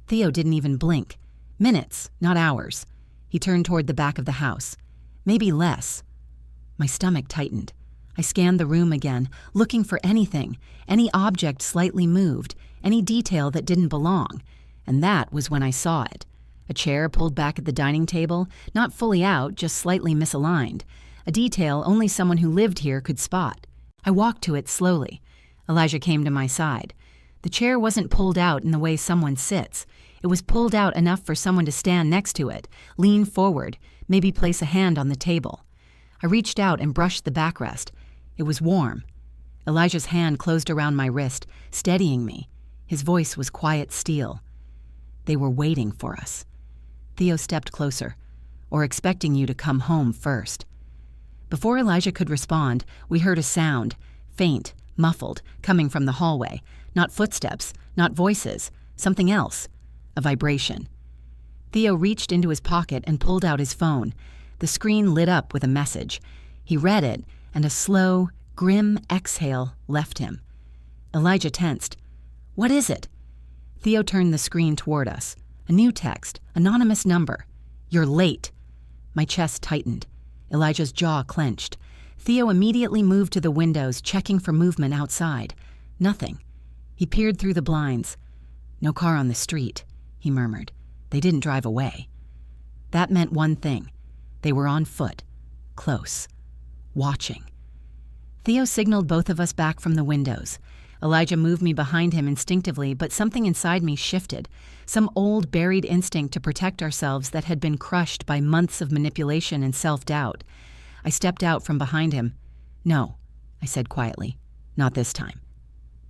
Theo didn't even blink. "Minutes, not hours." He turned toward the back of the house. "Maybe less." My stomach tightened. I scanned the room again, looking for anything, any object slightly moved, any detail that didn't belong. And that was when I saw it. A chair pulled back at the dining table, not fully out, just slightly misaligned. A detail only someone who lived here could spot. I walked to it slowly. Elijah came to my side. The chair wasn't pulled out in the way someone sits. It was pulled out enough for someone to stand next to it, lean forward, maybe place a hand on the table. I reached out and brushed the backrest. It was warm. Elijah's hand closed around my wrist, steadying me. His voice was quiet steel. "They were waiting for us." Theo stepped closer. "Or expecting you to come home first." Before Elijah could respond, we heard a sound, faint, muffled, coming from the hallway. Not footsteps, not voices, something else. A vibration. Theo reached into his pocket and pulled out his phone. The screen lit up with a message. He read it, and a slow, grim exhale left him. Elijah tensed. "What is it?" Theo turned the screen toward us. A new text, anonymous number. "You're late." My chest tightened. Elijah's jaw clenched. Theo immediately moved to the windows, checking for movement outside. Nothing. He peered through the blinds. "No car on the street," he murmured. "They didn't drive away." That meant one thing. They were on foot. Close. Watching. Theo signaled both of us back from the windows. Elijah moved me behind him instinctively, but something inside me shifted. Some old, buried instinct to protect ourselves that had been crushed by months of manipulation and self-doubt. I stepped out from behind him. "No," I said quietly. "Not this time."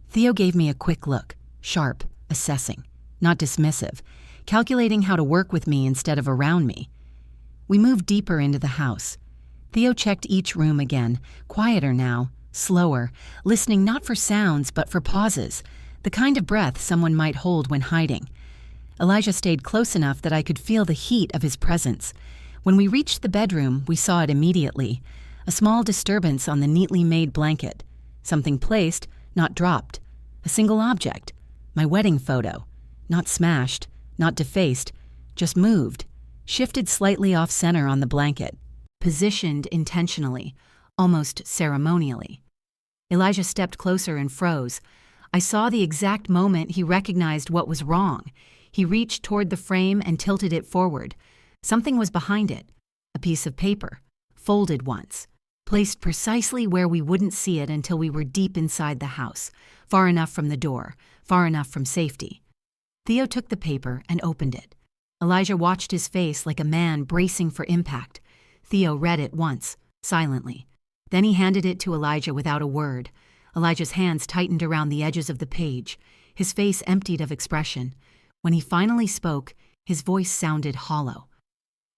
Theo gave me a quick look, sharp, assessing, not dismissive, calculating how to work with me instead of around me. We moved deeper into the house. Theo checked each room again, quieter now, slower, listening not for sounds but for pauses, the kind of breath someone might hold when hiding. Elijah stayed close enough that I could feel the heat of his presence. When we reached the bedroom, we saw it immediately. A small disturbance on the neatly made blanket. Something placed, not dropped. A single object. My wedding photo. Not smashed, not defaced, just moved. Shifted slightly off-center on the blanket. Positioned intentionally, almost ceremonially. Elijah stepped closer and froze. I saw the exact moment he recognized what was wrong. He reached toward the frame and tilted it forward. Something was behind it. A piece of paper, folded once, placed precisely where we wouldn't see it until we were deep inside the house, far enough from the door, far enough from safety. Theo took the paper and opened it. Elijah watched his face like a man bracing for impact. Theo read it once, silently. Then he handed it to Elijah without a word. Elijah's hands tightened around the edges of the page. His face emptied of expression. When he finally spoke, his voice sounded hollow.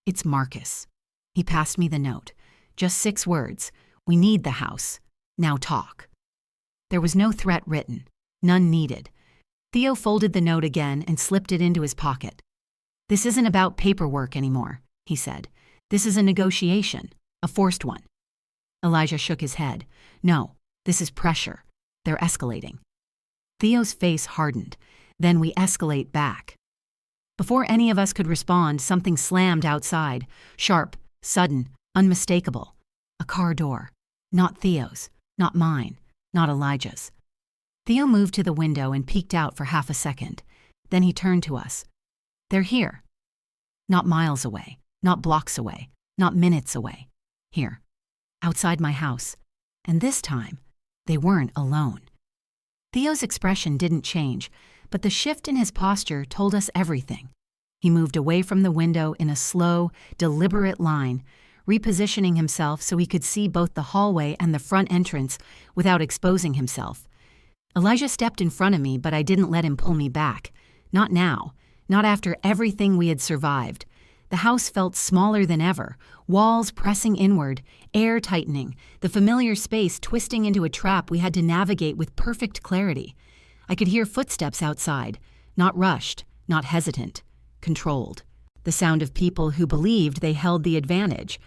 "It's Marcus." He passed me the note. Just 6 words. "We need the house. Now talk." There was no threat written. None needed. Theo folded the note again and slipped it into his pocket. "This isn't about paperwork anymore," he said. "This is a negotiation, a forced one." Elijah shook his head. "No, this is pressure. They're escalating." Theo's face hardened. "Then we escalate back." Before any of us could respond, something slammed outside. Sharp, sudden, unmistakable. A car door. Not Theo's, not mine, not Elijah's. Theo moved to the window and peeked out for half a second. Then he turned to us. "They're here." Not miles away, not blocks away, not minutes away. Here, outside my house. And this time, they weren't alone. Theo's expression didn't change, but the shift in his posture told us everything. He moved away from the window in a slow, deliberate line, repositioning himself so he could see both the hallway and the front entrance without exposing himself. Elijah stepped in front of me, but I didn't let him pull me back. Not now. Not after everything we had survived. The house felt smaller than ever, walls pressing inward, air tightening, the familiar space twisting into a trap we had to navigate with perfect clarity. I could hear footsteps outside, not rushed, not hesitant, controlled. The sound of people who believed they held the advantage.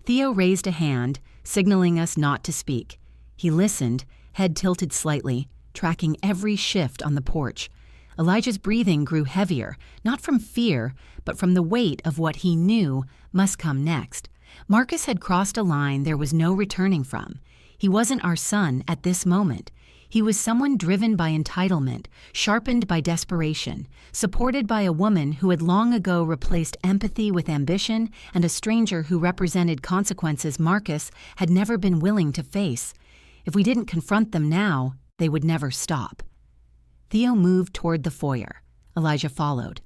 Theo raised a hand, signaling us not to speak. He listened, head tilted slightly, tracking every shift on the porch. Elijah's breathing grew heavier, not from fear, but from the weight of what he knew must come next. Marcus had crossed a line there was no returning from. He wasn't our son at this moment. He was someone driven by entitlement, sharpened by desperation, supported by a woman who had long ago replaced empathy with ambition, and a stranger who represented consequences Marcus had never been willing to face. If we didn't confront them now, they would never stop. Theo moved toward the foyer. Elijah followed.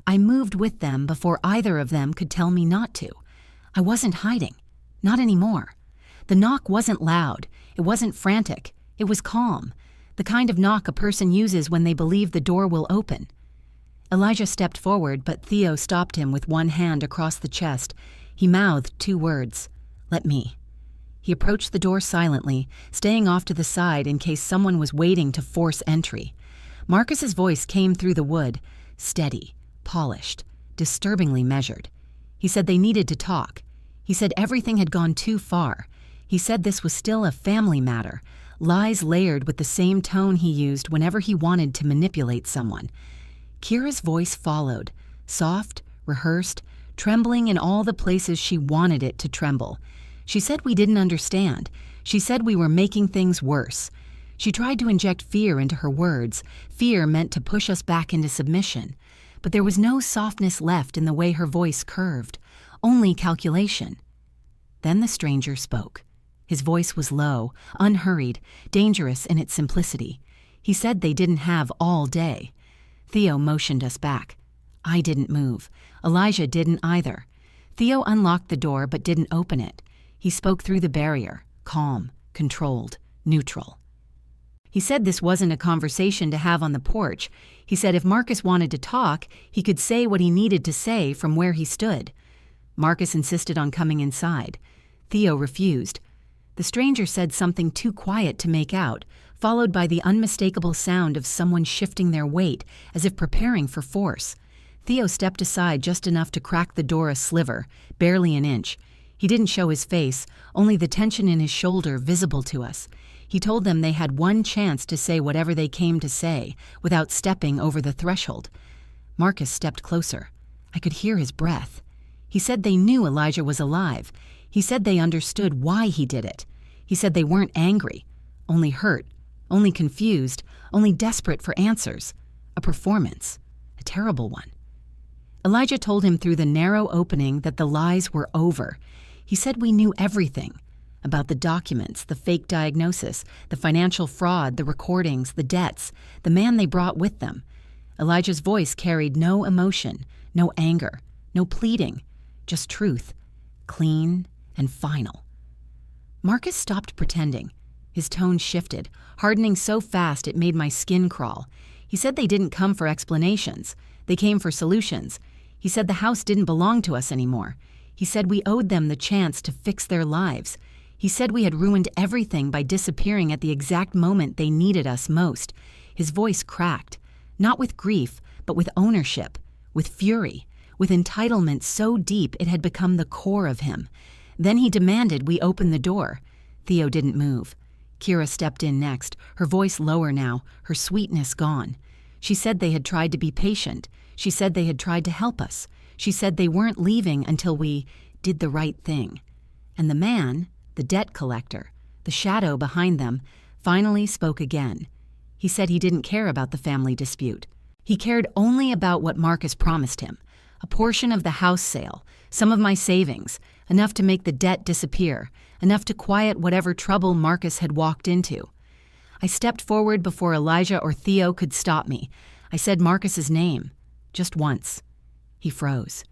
I moved with them before either of them could tell me not to. I wasn't hiding. Not anymore. The knock wasn't loud. It wasn't frantic. It was calm. The kind of knock a person uses when they believe the door will open. Elijah stepped forward, but Theo stopped him with one hand across the chest. He mouthed 2 words. "Let me." He approached the door silently, staying off to the side in case someone was waiting to force entry. Marcus's voice came through the wood, steady, polished, disturbingly measured. He said they needed to talk. He said everything had gone too far. He said this was still a family matter, lies layered with the same tone he used whenever he wanted to manipulate someone. Kira's voice followed, soft, rehearsed, trembling in all the places she wanted it to tremble. She said we didn't understand. She said we were making things worse. She tried to inject fear into her words, fear meant to push us back into submission. But there was no softness left in the way her voice curved, only calculation. Then the stranger spoke. His voice was low, unhurried, dangerous in its simplicity. He said they didn't have all day. Theo motioned us back. I didn't move. Elijah didn't either. Theo unlocked the door but didn't open it. He spoke through the barrier, calm, controlled, neutral. He said this wasn't a conversation to have on the porch. He said if Marcus wanted to talk, he could say what he needed to say from where he stood. Marcus insisted on coming inside. Theo refused. The stranger said something too quiet to make out, followed by the unmistakable sound of someone shifting their weight, as if preparing for force. Theo stepped aside just enough to crack the door a sliver, barely an inch. He didn't show his face, only the tension in his shoulder visible to us. He told them they had one chance to say whatever they came to say, without stepping over the threshold. Marcus stepped closer. I could hear his breath. He said they knew Elijah was alive. He said they understood why he did it. He said they weren't angry, only hurt, only confused, only desperate for answers. A performance, a terrible one. Elijah told him through the narrow opening that the lies were over. He said we knew everything. About the documents, the fake diagnosis, the financial fraud, the recordings, the debts, the man they brought with them. Elijah's voice carried no emotion, no anger, no pleading, just truth, clean and final. Marcus stopped pretending. His tone shifted, hardening so fast it made my skin crawl. He said they didn't come for explanations. They came for solutions. He said the house didn't belong to us anymore. He said we owed them the chance to fix their lives. He said we had ruined everything by disappearing at the exact moment they needed us most. His voice cracked, not with grief, but with ownership, with fury, with entitlement so deep it had become the core of him. Then he demanded we open the door. Theo didn't move. Kira stepped in next, her voice lower now, her sweetness gone. She said they had tried to be patient. She said they had tried to help us. She said they weren't leaving until we did the right thing. And the man, the debt collector, the shadow behind them, finally spoke again. He said he didn't care about the family dispute. He cared only about what Marcus promised him, a portion of the house sale, some of my savings, enough to make the debt disappear, enough to quiet whatever trouble Marcus had walked into. I stepped forward before Elijah or Theo could stop me. I said Marcus's name, just once. He froze.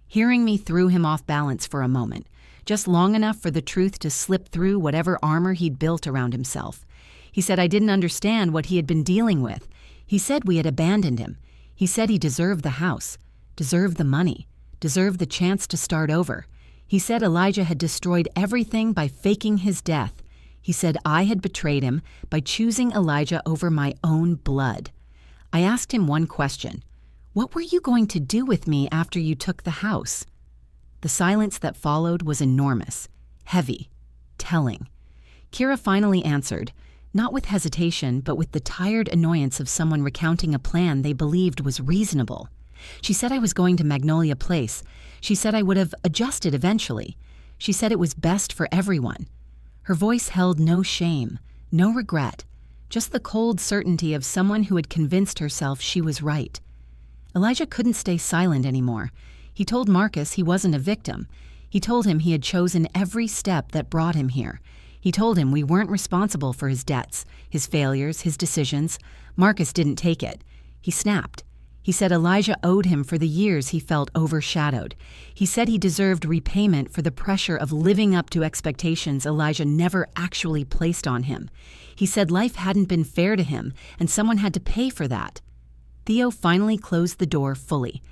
Hearing me threw him off balance for a moment, just long enough for the truth to slip through whatever armor he'd built around himself. He said I didn't understand what he had been dealing with. He said we had abandoned him. He said he deserved the house, deserved the money, deserved the chance to start over. He said Elijah had destroyed everything by faking his death. He said I had betrayed him by choosing Elijah over my own blood. I asked him one question. What were you going to do with me after you took the house? The silence that followed was enormous, heavy, telling. Kira finally answered, not with hesitation, but with the tired annoyance of someone recounting a plan they believed was reasonable. She said I was going to Magnolia Place. She said I would have adjusted eventually. She said it was best for everyone. Her voice held no shame, no regret, just the cold certainty of someone who had convinced herself she was right. Elijah couldn't stay silent anymore. He told Marcus he wasn't a victim. He told him he had chosen every step that brought him here. He told him we weren't responsible for his debts, his failures, his decisions. Marcus didn't take it. He snapped. He said Elijah owed him for the years he felt overshadowed. He said he deserved repayment for the pressure of living up to expectations Elijah never actually placed on him. He said life hadn't been fair to him, and someone had to pay for that. Theo finally closed the door fully.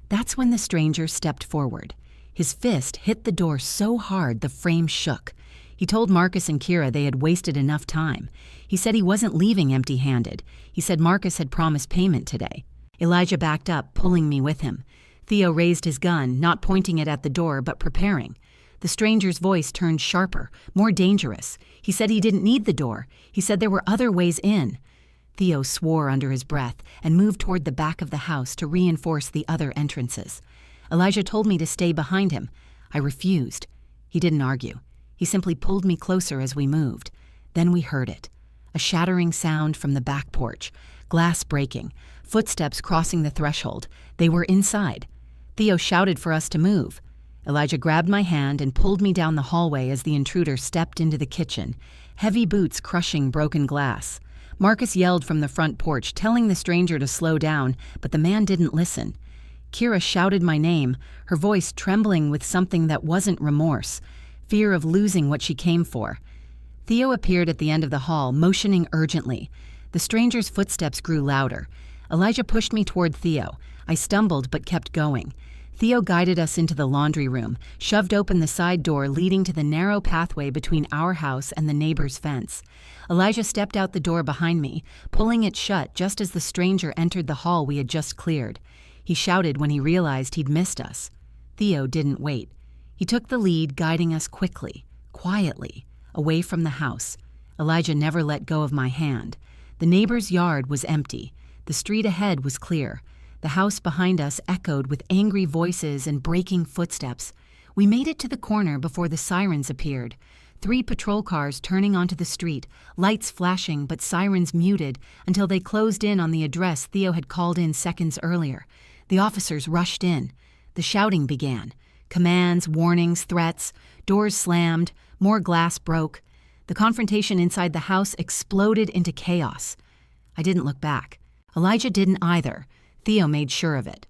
That's when the stranger stepped forward. His fist hit the door so hard the frame shook. He told Marcus and Kira they had wasted enough time. He said he wasn't leaving empty-handed. He said Marcus had promised payment today. Elijah backed up, pulling me with him. Theo raised his gun, not pointing it at the door, but preparing. The stranger's voice turned sharper, more dangerous. He said he didn't need the door. He said there were other ways in. Theo swore under his breath and moved toward the back of the house to reinforce the other entrances. Elijah told me to stay behind him. I refused. He didn't argue. He simply pulled me closer as we moved. Then we heard it. A shattering sound from the back porch. Glass breaking. Footsteps crossing the threshold. They were inside. Theo shouted for us to move. Elijah grabbed my hand and pulled me down the hallway as the intruder stepped into the kitchen, heavy boots crushing broken glass. Marcus yelled from the front porch, telling the stranger to slow down, but the man didn't listen. Kira shouted my name, her voice trembling with something that wasn't remorse, fear of losing what she came for. Theo appeared at the end of the hall, motioning urgently. The stranger's footsteps grew louder. Elijah pushed me toward Theo. I stumbled but kept going. Theo guided us into the laundry room, shoved open the side door leading to the narrow pathway between our house and the neighbor's fence. Elijah stepped out the door behind me, pulling it shut just as the stranger entered the hall we had just cleared. He shouted when he realized he'd missed us. Theo didn't wait. He took the lead, guiding us quickly, quietly, away from the house. Elijah never let go of my hand. The neighbor's yard was empty. The street ahead was clear. The house behind us echoed with angry voices and breaking footsteps. We made it to the corner before the sirens appeared. 3 patrol cars turning onto the street, lights flashing but sirens muted until they closed in on the address Theo had called in seconds earlier. The officers rushed in. The shouting began. Commands, warnings, threats. Doors slammed. More glass broke. The confrontation inside the house exploded into chaos. I didn't look back. Elijah didn't either. Theo made sure of it.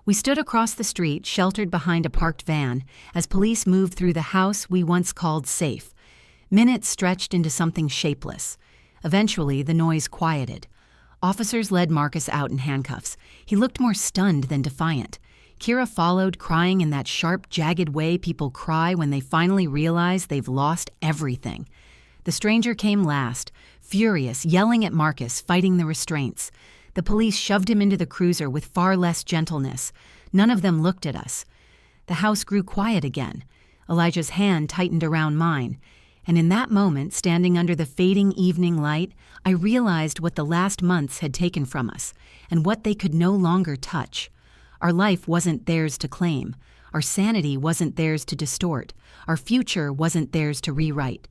We stood across the street, sheltered behind a parked van, as police moved through the house we once called safe. Minutes stretched into something shapeless. Eventually, the noise quieted. Officers led Marcus out in handcuffs. He looked more stunned than defiant. Kira followed, crying in that sharp, jagged way people cry when they finally realize they've lost everything. The stranger came last, furious, yelling at Marcus, fighting the restraints. The police shoved him into the cruiser with far less gentleness. None of them looked at us. The house grew quiet again. Elijah's hand tightened around mine. And in that moment, standing under the fading evening light, I realized what the last months had taken from us, and what they could no longer touch. Our life wasn't theirs to claim. Our sanity wasn't theirs to distort. Our future wasn't theirs to rewrite.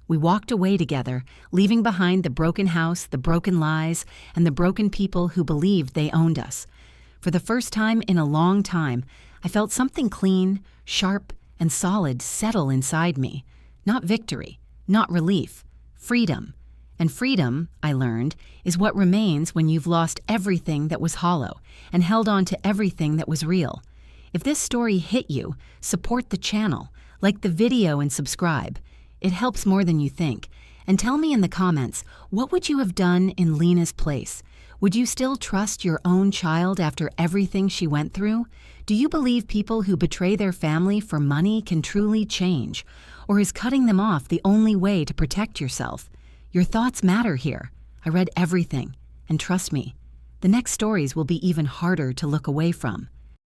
We walked away together, leaving behind the broken house, the broken lies, and the broken people who believed they owned us. For the first time in a long time, I felt something clean, sharp, and solid settle inside me. Not victory, not relief, freedom. And freedom, I learned, is what remains when you've lost everything that was hollow and held on to everything that was real. If this story hit you, support the channel, like the video and subscribe. It helps more than you think. And tell me in the comments, what would you have done in Lena's place? Would you still trust your own child after everything she went through? Do you believe people who betray their family for money can truly change? Or is cutting them off the only way to protect yourself? Your thoughts matter here. I read everything, and trust me, the next stories will be even harder to look away from.